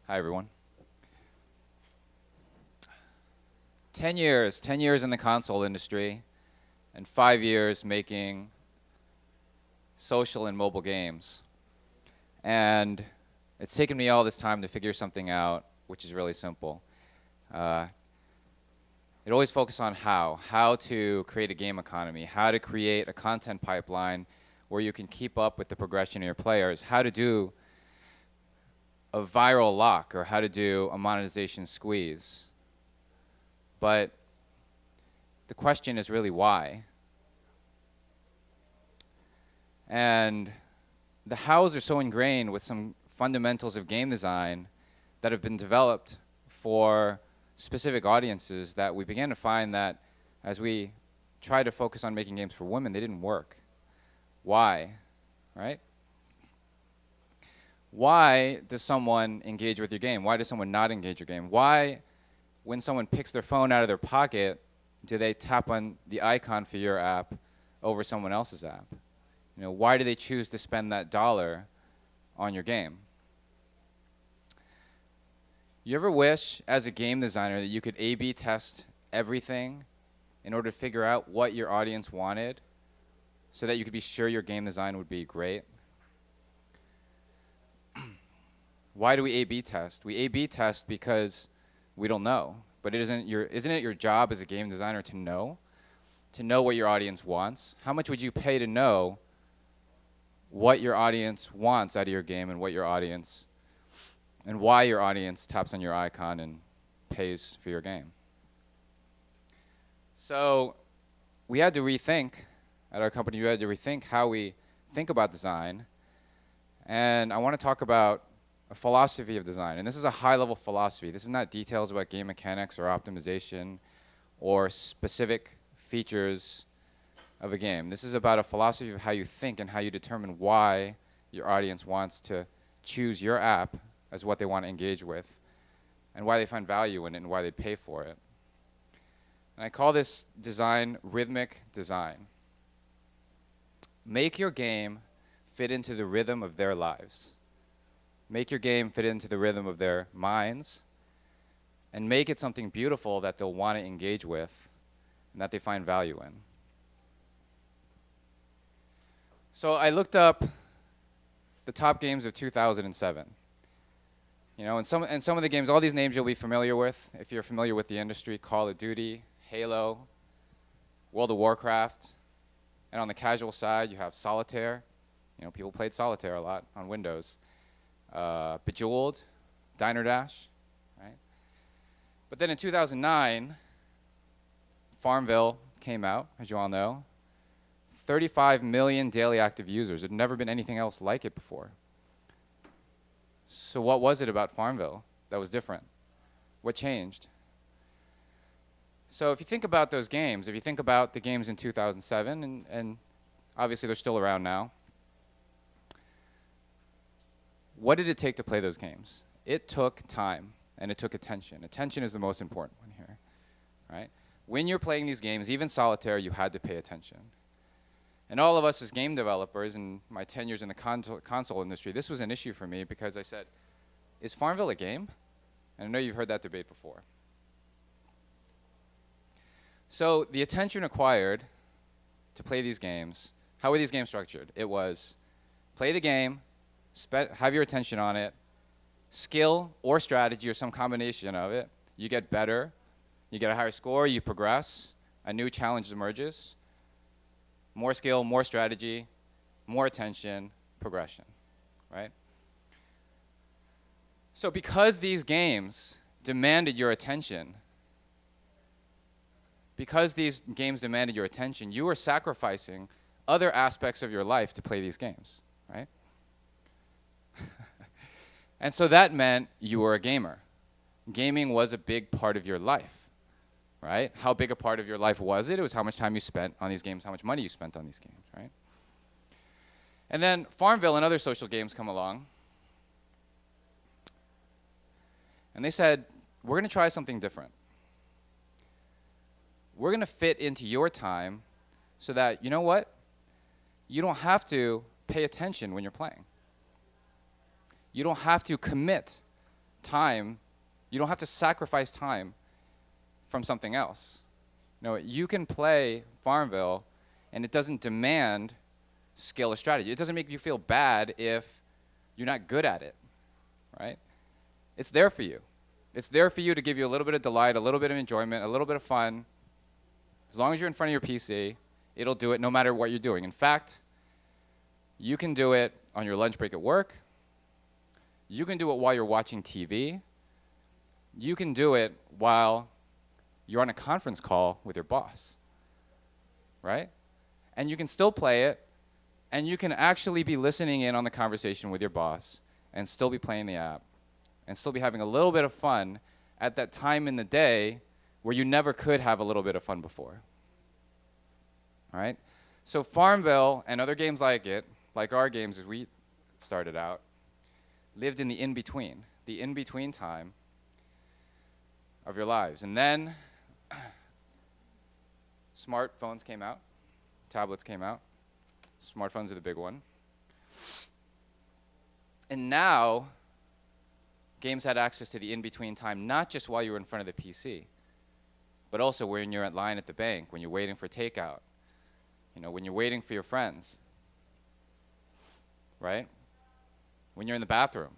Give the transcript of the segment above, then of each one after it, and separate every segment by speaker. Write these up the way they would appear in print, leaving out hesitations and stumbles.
Speaker 1: Hi, everyone. 10 years in the console industry, and 5 years making social and mobile games. And it's taken me all this time to figure something out, which is really simple. It always focuses on how to create a game economy, how to create a content pipeline where you can keep up with the progression of your players, how to do a viral lock, or how to do a monetization squeeze. But the question is really why. And the hows are so ingrained with some fundamentals of game design that have been developed for specific audiences that we began to find that as we tried to focus on making games for women, they didn't work. Why? Right? Why does someone engage with your game? Why does someone not engage your game? Why, when someone picks their phone out of their pocket, do they tap on the icon for your app over someone else's app? Why do they choose to spend that dollar on your game? You ever wish, as a game designer, that you could A/B test everything in order to figure out what your audience wanted so that you could be sure your game design would be great? Why do we A/B test? We A/B test because we don't know. But isn't it your job as a game designer to know what your audience wants? How much would you pay to know what your audience wants out of your game and why your audience taps on your icon and pays for your game? So we had to rethink at our company. We had to rethink how we think about design. And I want to talk about a philosophy of design. And this is a high-level philosophy. This is not details about game mechanics or optimization or specific features of a game. This is about a philosophy of how you think and how you determine why your audience wants to choose your app as what they want to engage with, and why they find value in it and why they pay for it. And I call this design rhythmic design. Make your game fit into the rhythm of their lives. Make your game fit into the rhythm of their minds, and make it something beautiful that they'll want to engage with and that they find value in. So I looked up the top games of 2007. And some of the games, all these names you'll be familiar with if you're familiar with the industry: Call of Duty, Halo, World of Warcraft. And on the casual side, you have Solitaire. People played Solitaire a lot on Windows. Bejeweled, Diner Dash, right? But then in 2009, Farmville came out, as you all know. 35 million daily active users. There'd never been anything else like it before. So what was it about Farmville that was different? What changed? So if you think about those games, if you think about the games in 2007, and obviously they're still around now, what did it take to play those games? It took time, and it took attention. Attention is the most important one here, right? When you're playing these games, even Solitaire, you had to pay attention. And all of us as game developers, in my 10 years in the console industry, this was an issue for me because I said, is Farmville a game? And I know you've heard that debate before. So the attention required to play these games, how were these games structured? It was play the game, have your attention on it, skill or strategy or some combination of it. You get better, you get a higher score, you progress, a new challenge emerges. More skill, more strategy, more attention, progression, right? So because these games demanded your attention, you were sacrificing other aspects of your life to play these games, right? And so that meant you were a gamer. Gaming was a big part of your life. Right? How big a part of your life was it? It was how much time you spent on these games, how much money you spent on these games, right? And then Farmville and other social games come along. And they said, we're going to try something different. We're going to fit into your time so that, you know what? You don't have to pay attention when you're playing. You don't have to commit time. You don't have to sacrifice time from something else. You know, you can play Farmville, and it doesn't demand skill or strategy. It doesn't make you feel bad if you're not good at it, right? It's there for you. It's there for you to give you a little bit of delight, a little bit of enjoyment, a little bit of fun. As long as you're in front of your PC, it'll do it no matter what you're doing. In fact, you can do it on your lunch break at work. You can do it while you're watching TV. You can do it while you're on a conference call with your boss, right? And you can still play it, and you can actually be listening in on the conversation with your boss and still be playing the app and still be having a little bit of fun at that time in the day where you never could have a little bit of fun before. All right? So Farmville and other games like it, like our games as we started out, lived in the in-between time of your lives. And then smartphones came out, tablets came out. Smartphones are the big one. And now, games had access to the in-between time, not just while you were in front of the PC, but also when you're at line at the bank, when you're waiting for takeout, you know, when you're waiting for your friends, right? When you're in the bathroom,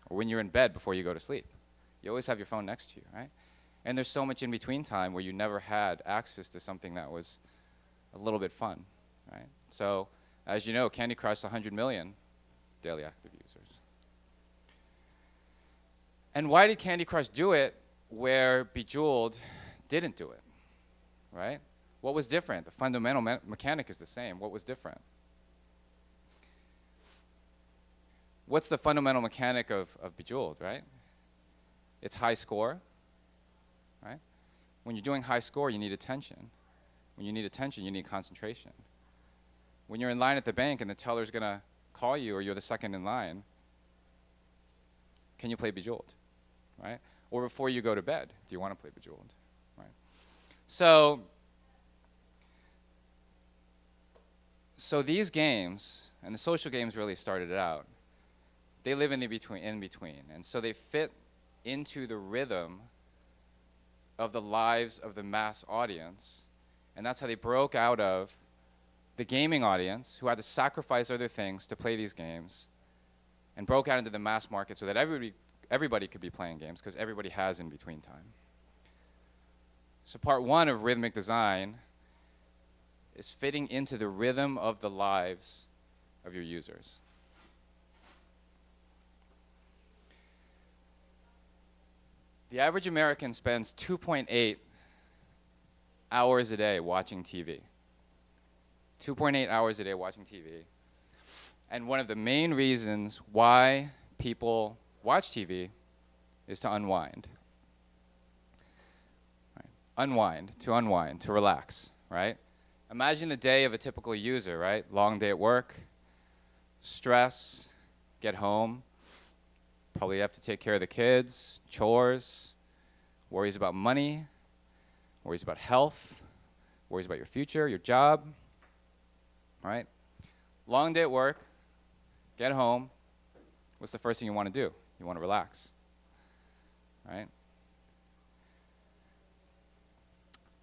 Speaker 1: or when you're in bed before you go to sleep. You always have your phone next to you, right? And there's so much in-between time where you never had access to something that was a little bit fun, right? So, as you know, Candy Crush 100 million daily active users. And why did Candy Crush do it where Bejeweled didn't do it, right? What was different? The fundamental mechanic is the same. What was different? What's the fundamental mechanic of Bejeweled, right? It's high score, right? When you're doing high score, you need attention. When you need attention, you need concentration. When you're in line at the bank and the teller's going to call you or you're the second in line, can you play Bejeweled, right? Or before you go to bed, do you want to play Bejeweled, right? So these games, and the social games really started it out, they live in between. And so they fit into the rhythm of the lives of the mass audience. And that's how they broke out of the gaming audience, who had to sacrifice other things to play these games, and broke out into the mass market so that everybody could be playing games, because everybody has in-between time. So part one of rhythmic design is fitting into the rhythm of the lives of your users. The average American spends 2.8 hours a day watching TV. 2.8 hours a day watching TV. And one of the main reasons why people watch TV is to unwind. Right? Unwind, to relax, right? Imagine the day of a typical user, right? Long day at work, stress, get home, probably have to take care of the kids, chores, worries about money, worries about health, worries about your future, your job, right? Long day at work, get home, what's the first thing you want to do? You want to relax, right?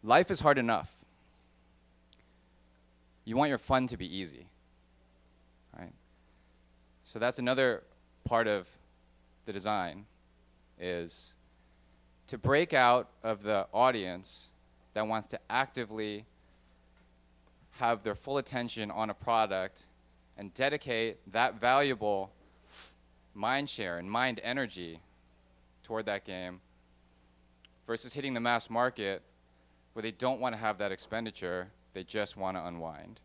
Speaker 1: Life is hard enough. You want your fun to be easy, right? So that's another part of the design, is to break out of the audience that wants to actively have their full attention on a product and dedicate that valuable mind share and mind energy toward that game, versus hitting the mass market where they don't want to have that expenditure, they just want to unwind,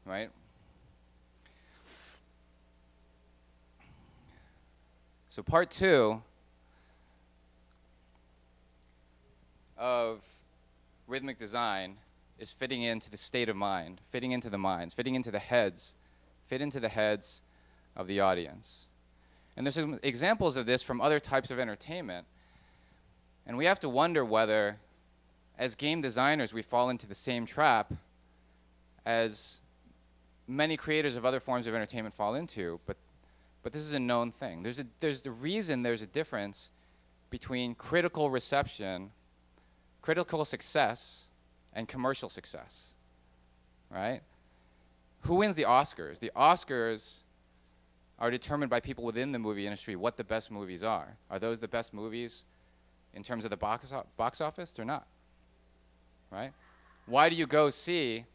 Speaker 1: right? So part two of rhythmic design is fitting into the state of mind, fitting into the minds, fitting into the heads, fit into the heads of the audience. And there's some examples of this from other types of entertainment. And we have to wonder whether, as game designers, we fall into the same trap as many creators of other forms of entertainment fall into. But but this is a known thing. There's the reason there's a difference between critical reception, critical success, and commercial success, right? Who wins the Oscars? The Oscars are determined by people within the movie industry what the best movies are. Are those the best movies in terms of the box office? They're not, right? Why do you go see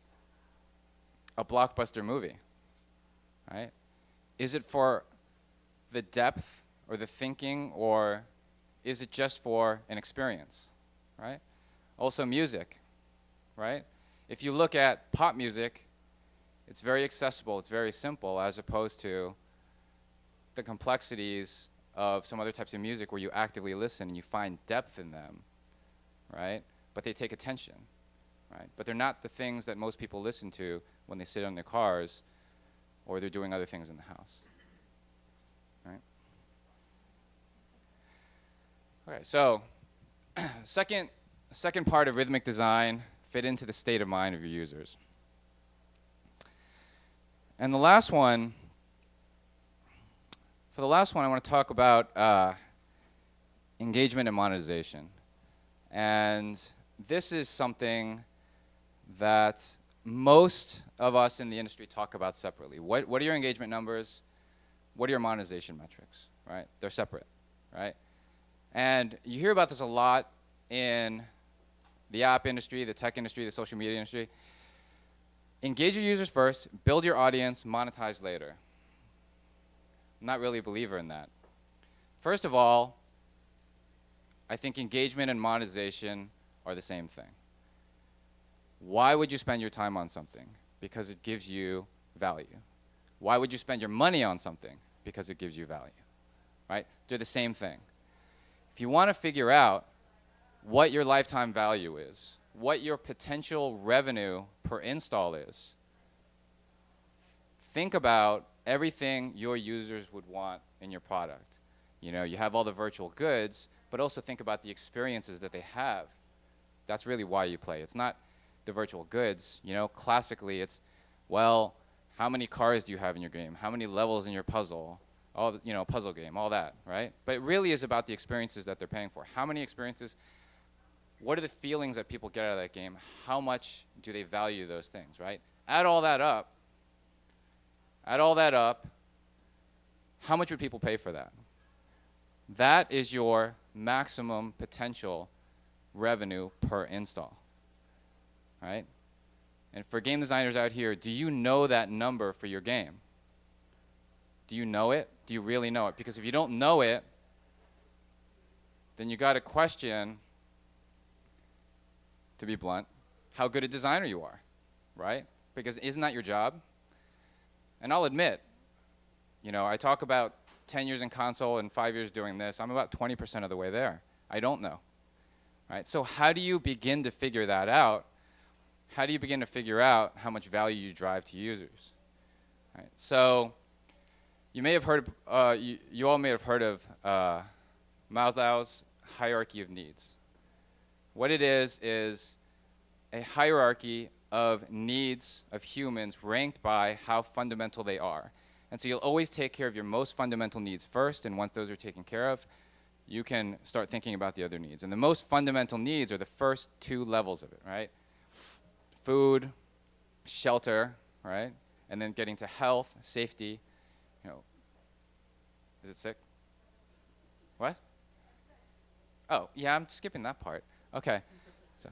Speaker 1: a blockbuster movie, right? Is it for the depth or the thinking, or is it just for an experience, right? Also music, right? If you look at pop music, it's very accessible, it's very simple, as opposed to the complexities of some other types of music where you actively listen and you find depth in them, right? But they take attention, right? But they're not the things that most people listen to when they sit in their cars or they're doing other things in the house, right? Okay, so second part of rhythmic design, fit into the state of mind of your users. And the last one, I want to talk about engagement and monetization. And this is something that most of us in the industry talk about separately. What are your engagement numbers? What are your monetization metrics, right? They're separate, right? And you hear about this a lot in the app industry, the tech industry, the social media industry. Engage your users first, build your audience, monetize later. I'm not really a believer in that. First of all, I think engagement and monetization are the same thing. Why would you spend your time on something? Because it gives you value. Why would you spend your money on something? Because it gives you value, right? They're the same thing. If you want to figure out what your lifetime value is, what your potential revenue per install is, think about everything your users would want in your product. You know, you have all the virtual goods, but also think about the experiences that they have. That's really why you play. It's not the virtual goods. You know, classically it's, well, how many cars do you have in your game? How many levels in your puzzle? All the, you know, puzzle game, all that, right? But it really is about the experiences that they're paying for. How many experiences? What are the feelings that people get out of that game? How much do they value those things, right? Add all that up. How much would people pay for that? That is your maximum potential revenue per install, right? And for game designers out here, do you know that number for your game? Do you know it? Do you really know it? Because if you don't know it, then you got to question, to be blunt, how good a designer you are, right? Because isn't that your job? And I'll admit, you know, I talk about 10 years in console and 5 years doing this. I'm about 20% of the way there. I don't know, right? So how do you begin to figure that out? How do you begin to figure out how much value you drive to users? Right? So you may have heard, you all may have heard of Maslow's hierarchy of needs. What it is a hierarchy of needs of humans ranked by how fundamental they are. And so you'll always take care of your most fundamental needs first, and once those are taken care of, you can start thinking about the other needs. And the most fundamental needs are the first two levels of it, right? Food, shelter, right? And then getting to health, safety, you know. Is it sick? What? Oh, yeah, I'm skipping that part. Okay. So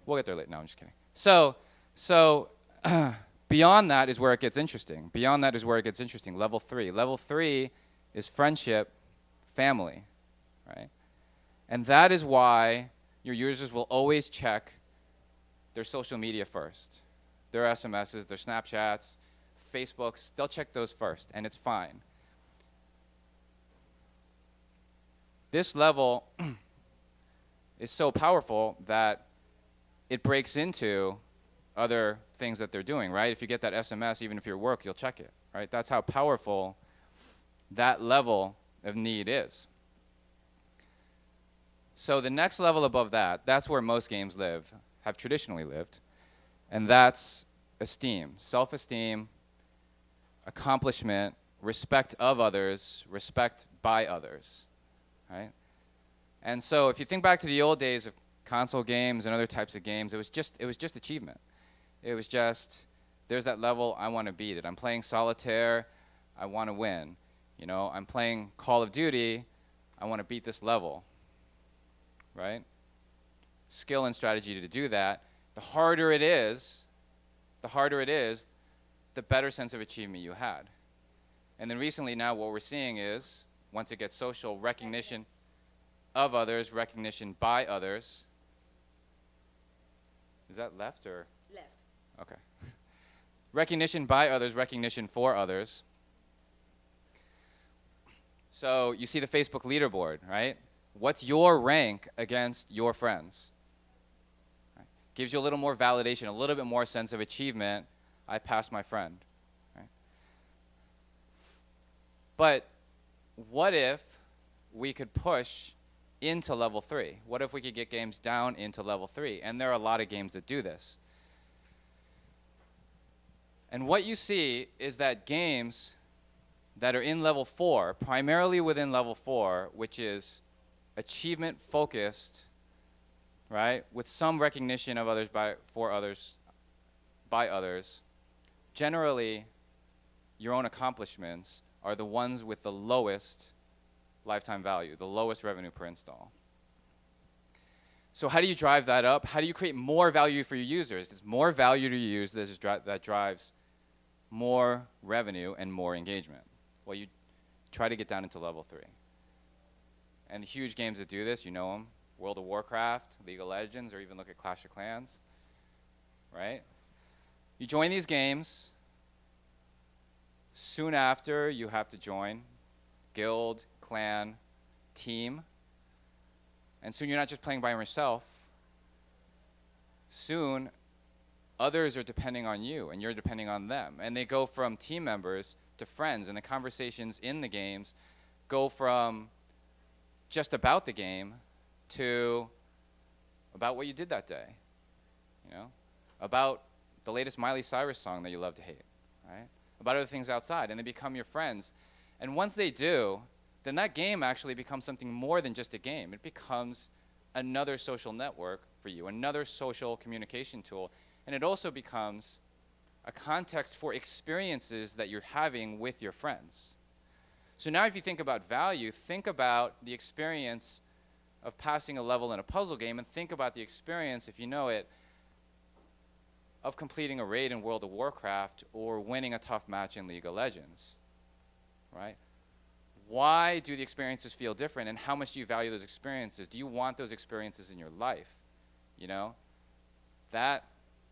Speaker 1: we'll get there later. No, I'm just kidding. So beyond that is where it gets interesting. Level 3. Level 3 is friendship, family, right? And that is why your users will always check their social media first. Their SMSs, their Snapchats, Facebooks, they'll check those first, and it's fine. This level is so powerful that it breaks into other things that they're doing, right? If you get that SMS, even if you're at work, you'll check it, right? That's how powerful that level of need is. So the next level above that, that's where most games have traditionally lived, and that's esteem, self-esteem, accomplishment, respect of others, respect by others, right? And so if you think back to the old days of console games and other types of games, it was just achievement. It was just, there's that level, I want to beat it. I'm playing solitaire, I want to win. You know, I'm playing Call of Duty, I want to beat this level, right? Skill and strategy to do that. The harder it is, the better sense of achievement you had. And then recently now what we're seeing is, once it gets social, recognition of others, recognition by others. Is that left or?
Speaker 2: Left.
Speaker 1: Okay. Recognition by others, recognition for others. So you see the Facebook leaderboard, right? What's your rank against your friends? Right? Gives you a little more validation, a little bit more sense of achievement. I passed my friend. Right? But what if we could push into level 3? What if we could get games down into level 3? And there are a lot of games that do this. And what you see is that games that are in level 4, primarily within level 4, which is achievement focused, right, with some recognition of others by others, generally your own accomplishments are the ones with the lowest lifetime value, the lowest revenue per install. So how do you drive that up? How do you create more value for your users? It's more value to your users that drives more revenue and more engagement. Well, you try to get down into level 3. And the huge games that do this, you know them, World of Warcraft, League of Legends, or even look at Clash of Clans, right? You join these games. Soon after, you have to join guild, clan, team. And soon you're not just playing by yourself. Soon, others are depending on you, and you're depending on them. And they go from team members to friends, and the conversations in the games go from just about the game to about what you did that day, you know, about the latest Miley Cyrus song that you love to hate, right? About other things outside, and they become your friends. And once they do, then that game actually becomes something more than just a game. It becomes another social network for you, another social communication tool, and it also becomes a context for experiences that you're having with your friends. So now if you think about value, think about the experience of passing a level in a puzzle game, and think about the experience, if you know it, of completing a raid in World of Warcraft or winning a tough match in League of Legends, right? Why do the experiences feel different, and how much do you value those experiences? Do you want those experiences in your life? You know, that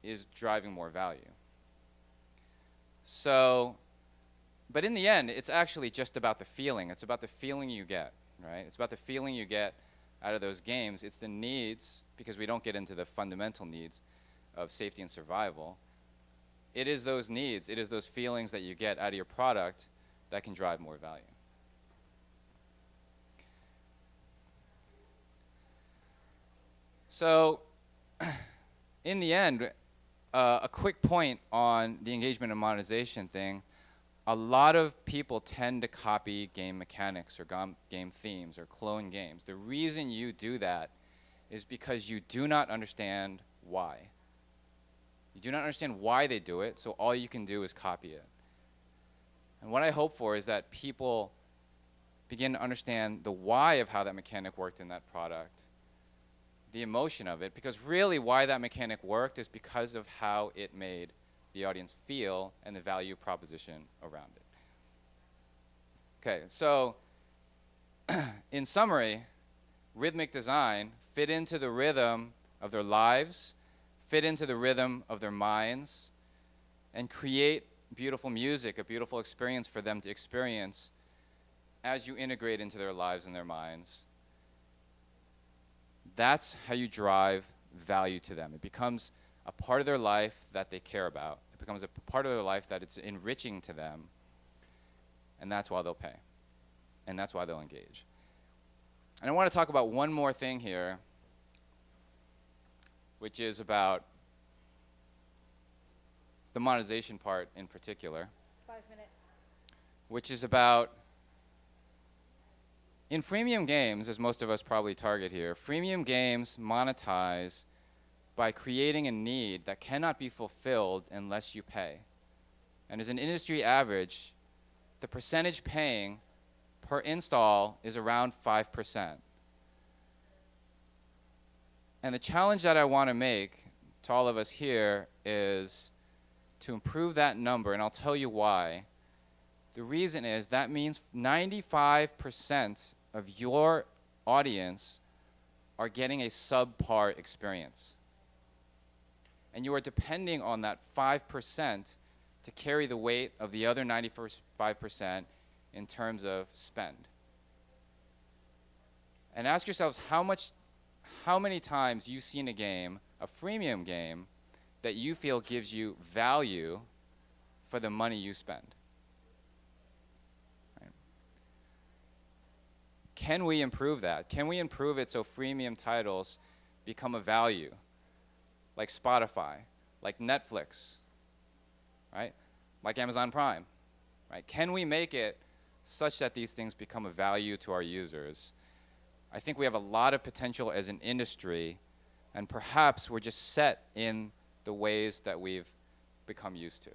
Speaker 1: is driving more value. So, but in the end, it's actually just about the feeling. It's about the feeling you get, right? It's about the feeling you get out of those games. It's the needs, because we don't get into the fundamental needs of safety and survival. It is those needs, it is those feelings that you get out of your product that can drive more value. So, in the end, a quick point on the engagement and monetization thing. A lot of people tend to copy game mechanics or game themes or clone games. The reason you do that is because you do not understand why. You do not understand why they do it, so all you can do is copy it. And what I hope for is that people begin to understand the why of how that mechanic worked in that product, the emotion of it, because really why that mechanic worked is because of how it made the audience feel and the value proposition around it. Okay, so in summary, rhythmic design fit into the rhythm of their lives, fit into the rhythm of their minds, and create beautiful music, a beautiful experience for them to experience as you integrate into their lives and their minds. That's how you drive value to them. It becomes a part of their life that they care about. It becomes a part of their life that it's enriching to them, and that's why they'll pay, and that's why they'll engage. And I want to talk about one more thing here, which is about the monetization part in particular.
Speaker 2: 5 minutes.
Speaker 1: which is about, in freemium games, as most of us probably target here, freemium games monetize by creating a need that cannot be fulfilled unless you pay. And as an industry average, the percentage paying per install is around 5%. And the challenge that I want to make to all of us here is to improve that number, and I'll tell you why. The reason is that means 95% of your audience are getting a subpar experience. And you are depending on that 5% to carry the weight of the other 95% in terms of spend. And ask yourselves how many times you've seen a game, a freemium game, that you feel gives you value for the money you spend. Right? Can we improve that? Can we improve it so freemium titles become a value? Like Spotify, like Netflix, right? Like Amazon Prime, right? Can we make it such that these things become a value to our users? I think we have a lot of potential as an industry, and perhaps we're just set in the ways that we've become used to.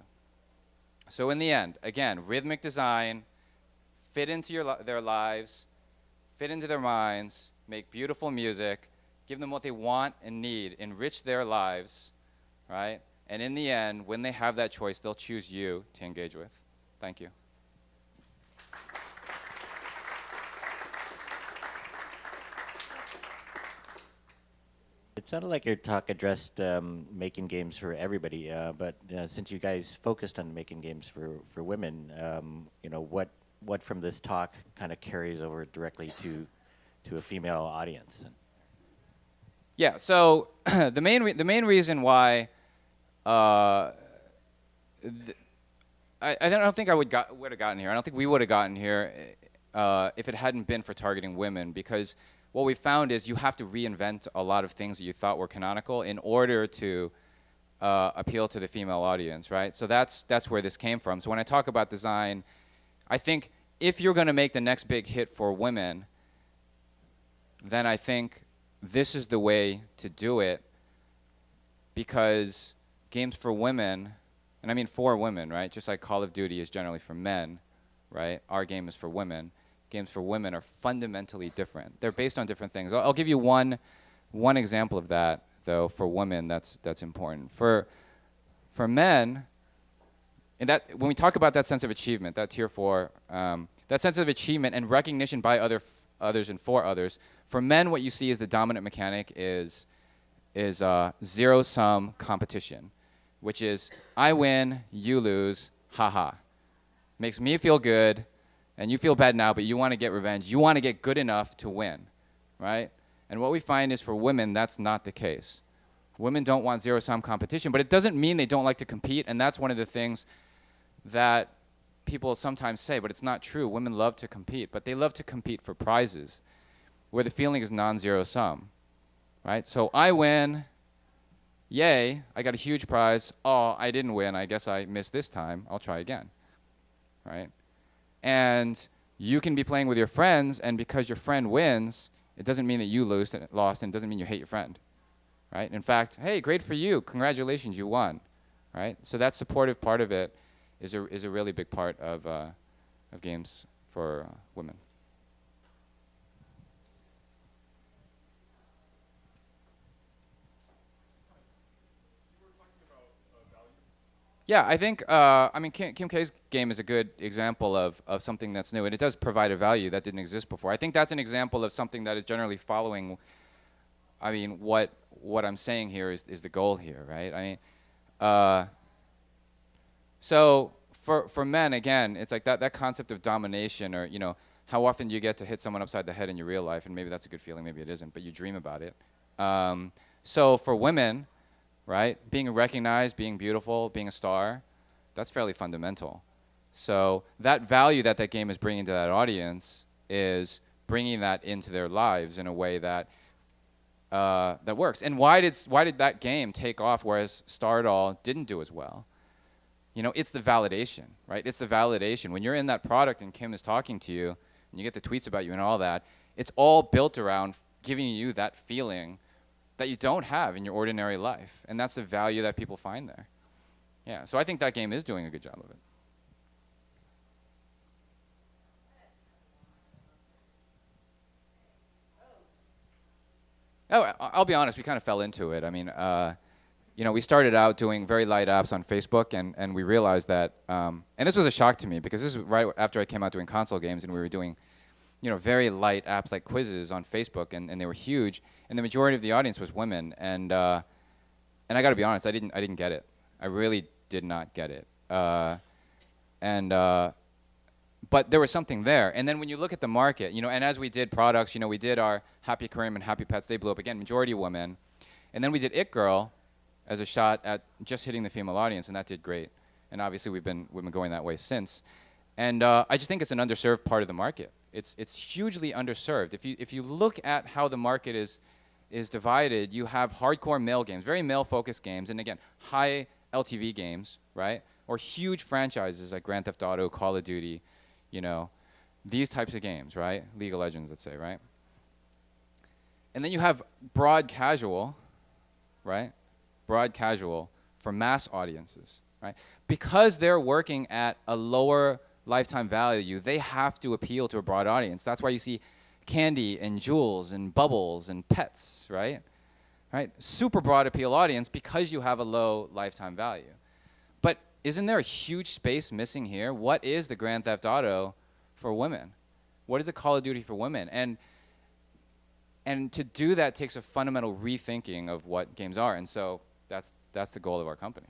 Speaker 1: So in the end, again, rhythmic design, fit into their lives, fit into their minds, make beautiful music, give them what they want and need, enrich their lives, right? And in the end, when they have that choice, they'll choose you to engage with. Thank you.
Speaker 2: It sounded like your talk addressed making games for everybody, but since you guys focused on making games for women, what from this talk kind of carries over directly to a female audience?
Speaker 1: Yeah. So the main reason why I don't think I would have gotten here. I don't think we would have gotten here if it hadn't been for targeting women, because what we found is you have to reinvent a lot of things that you thought were canonical in order to appeal to the female audience, right? So that's where this came from. So when I talk about design, I think if you're going to make the next big hit for women, then I think this is the way to do it, because games for women, and I mean for women, right? Just like Call of Duty is generally for men, right? Our game is for women. Games for women are fundamentally different. They're based on different things. I'll give you one example of that, though, for women that's important. For men, and that when we talk about that sense of achievement, that tier 4, that sense of achievement and recognition by others and for others, for men what you see is the dominant mechanic is zero-sum competition, which is I win, you lose, haha. Makes me feel good, and you feel bad now, but you want to get revenge. You want to get good enough to win, right? And what we find is for women, that's not the case. Women don't want zero-sum competition, but it doesn't mean they don't like to compete, and that's one of the things that people sometimes say, but it's not true. Women love to compete, but they love to compete for prizes, where the feeling is non-zero sum, right? So I win, yay, I got a huge prize. Oh, I didn't win, I guess I missed this time. I'll try again, right? And you can be playing with your friends, and because your friend wins, it doesn't mean that you lost, and it doesn't mean you hate your friend, right? In fact, hey, great for you, congratulations, you won, right? So that supportive part of it is a really big part of games for women. Yeah, I think, Kim K's game is a good example of something that's new, and it does provide a value that didn't exist before. I think that's an example of something that is generally following, what I'm saying here is the goal here, right? So for men, again, it's like that concept of domination, or, how often do you get to hit someone upside the head in your real life, and maybe that's a good feeling, maybe it isn't, but you dream about it. So for women, right? Being recognized, being beautiful, being a star, that's fairly fundamental. So that value that game is bringing to that audience is bringing that into their lives in a way that that works. And why did that game take off, whereas Stardoll didn't do as well? You know, it's the validation, right? It's the validation. When you're in that product and Kim is talking to you and you get the tweets about you and all that, it's all built around giving you that feeling that you don't have in your ordinary life. And that's the value that people find there. Yeah, so I think that game is doing a good job of it. Oh, I'll be honest, we kind of fell into it. I mean, you know, we started out doing very light apps on Facebook, and we realized that, and this was a shock to me because this was right after I came out doing console games, and we were doing, you know, very light apps like quizzes on Facebook, and they were huge, and the majority of the audience was women, and I got to be honest, I didn't get it. I really did not get it, and but there was something there. And then when you look at the market, you know, and as we did products, you know, we did our Happy Kareem and Happy Pets, they blew up again, majority women, and then we did It Girl as a shot at just hitting the female audience, and that did great. And obviously we've been going that way since. And I just think it's an underserved part of the market. It's hugely underserved. If you look at how the market is divided, you have hardcore male games, very male-focused games, and again, high LTV games, right? Or huge franchises like Grand Theft Auto, Call of Duty, you know, these types of games, right? League of Legends, let's say, right? And then you have broad casual, right? Broad casual for mass audiences, right? Because they're working at a lower lifetime value, they have to appeal to a broad audience. That's why you see candy and jewels and bubbles and pets, right? Right? Super broad appeal audience because you have a low lifetime value. But isn't there a huge space missing here? What is the Grand Theft Auto for women? What is the Call of Duty for women? And to do that takes a fundamental rethinking of what games are. And so that's the goal of our company.